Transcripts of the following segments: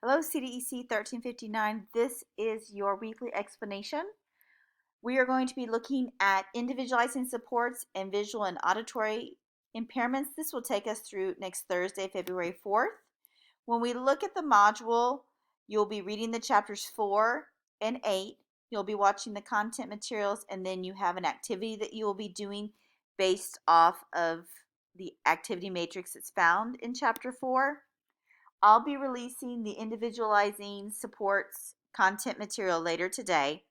Hello, CDEC 1359. This is your weekly explanation. We are going to be looking at individualizing supports and visual and auditory impairments. This will take us through next Thursday, February 4th. When we look at the module, you'll be reading the chapters 4 and 8. You'll be watching the content materials, and then you have an activity that you will be doing based off of the activity matrix that's found in chapter 4. I'll be releasing the individualizing supports content material later today.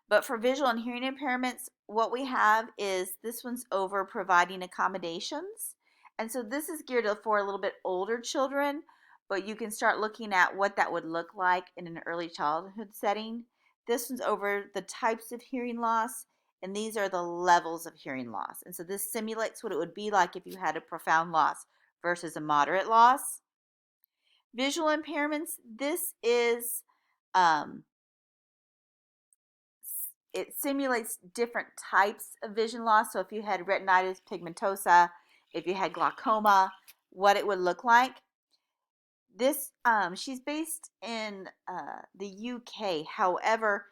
But for visual and hearing impairments, what we have is this one's over providing accommodations. And so this is geared for a little bit older children, but you can start looking at what that would look like in an early childhood setting. This one's over the types of hearing loss, and these are the levels of hearing loss. And so this simulates what it would be like if you had a profound loss versus a moderate loss. Visual impairments, this is, it simulates different types of vision loss. So if you had retinitis pigmentosa, if you had glaucoma, what it would look like. This, she's based in the UK. However,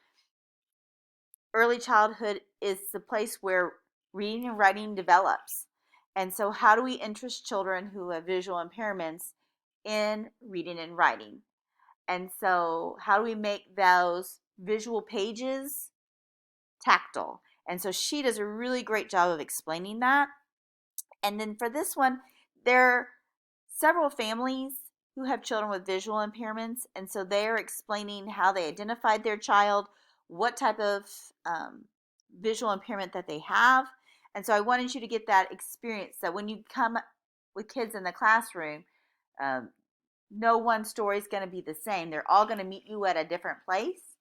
early childhood is the place where reading and writing develops. And so how do we interest children who have visual impairments in reading and writing? And so how do we make those visual pages tactile? And so she does a really great job of explaining that. And then for this one, there are several families who have children with visual impairments. And so they are explaining how they identified their child, what type of visual impairment that they have. And so I wanted you to get that experience that when you come with kids in the classroom, no one story is going to be the same. They're all going to meet you at a different place.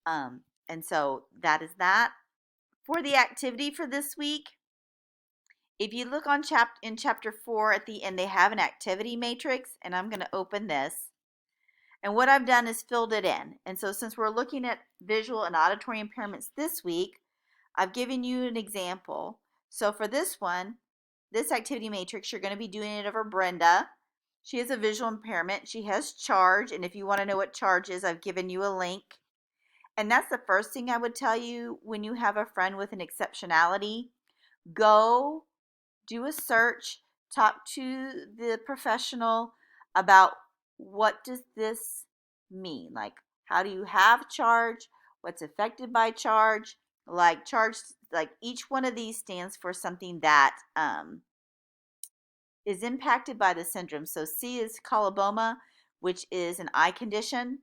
And so that is that. For the activity for this week, if you look on in chapter 4 at the end, they have an activity matrix, and I'm going to open this. And what I've done is filled it in. And so since we're looking at visual and auditory impairments this week, I've given you an example. So for this one, this activity matrix, you're going to be doing it over Brenda. She has a visual impairment. She has charge, and if you want to know what charge is, I've given you a link. And that's the first thing I would tell you when you have a friend with an exceptionality. Go do a search, talk to the professional about what does this mean? Like, how do you have charge? What's affected by charge? Like charge, like each one of these stands for something that is impacted by the syndrome. So C is coloboma, which is an eye condition.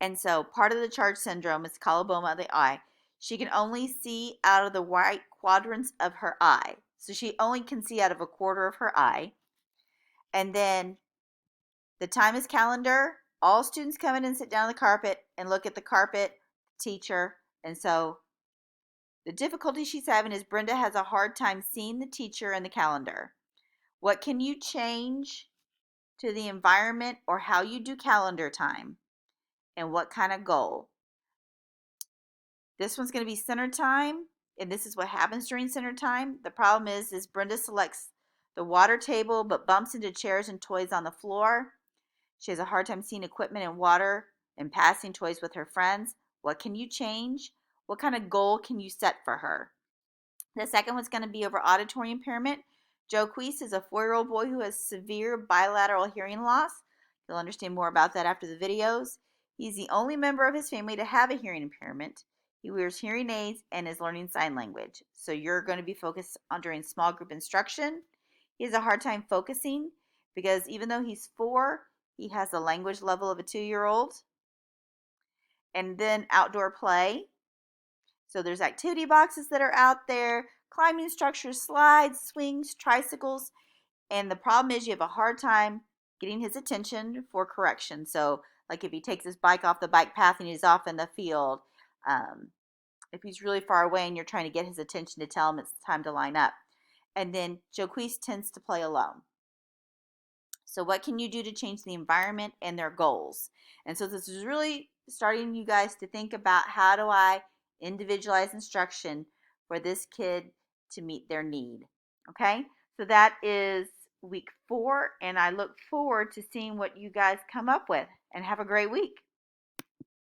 And so part of the charge syndrome is coloboma of the eye. She can only see out of the white quadrants of her eye. So she only can see out of a quarter of her eye. And then the time is calendar. All students come in and sit down on the carpet and look at the carpet, teacher. And so the difficulty she's having is Brenda has a hard time seeing the teacher and the calendar. What can you change to the environment or how you do calendar time? And what kind of goal? This one's going to be center time, and this is what happens during center time. The problem is Brenda selects the water table but bumps into chairs and toys on the floor. She has a hard time seeing equipment and water and passing toys with her friends. What can you change? What kind of goal can you set for her? The second one's going to be over auditory impairment. Joe Queese is a 4-year-old boy who has severe bilateral hearing loss. You'll understand more about that after the videos. He's the only member of his family to have a hearing impairment. He wears hearing aids and is learning sign language. So you're going to be focused on during small group instruction. He has a hard time focusing because even though he's 4, he has the language level of a 2-year-old. And then outdoor play. So there's activity boxes that are out there, climbing structures, slides, swings, tricycles. And the problem is you have a hard time getting his attention for correction. So like if he takes his bike off the bike path and he's off in the field, if he's really far away and you're trying to get his attention to tell him it's time to line up. And then Joquise tends to play alone. So what can you do to change the environment and their goals? And so this is really starting you guys to think about, how do I individualize instruction for this kid to meet their need? Okay, so that is week 4, and I look forward to seeing what you guys come up with. And have a great week.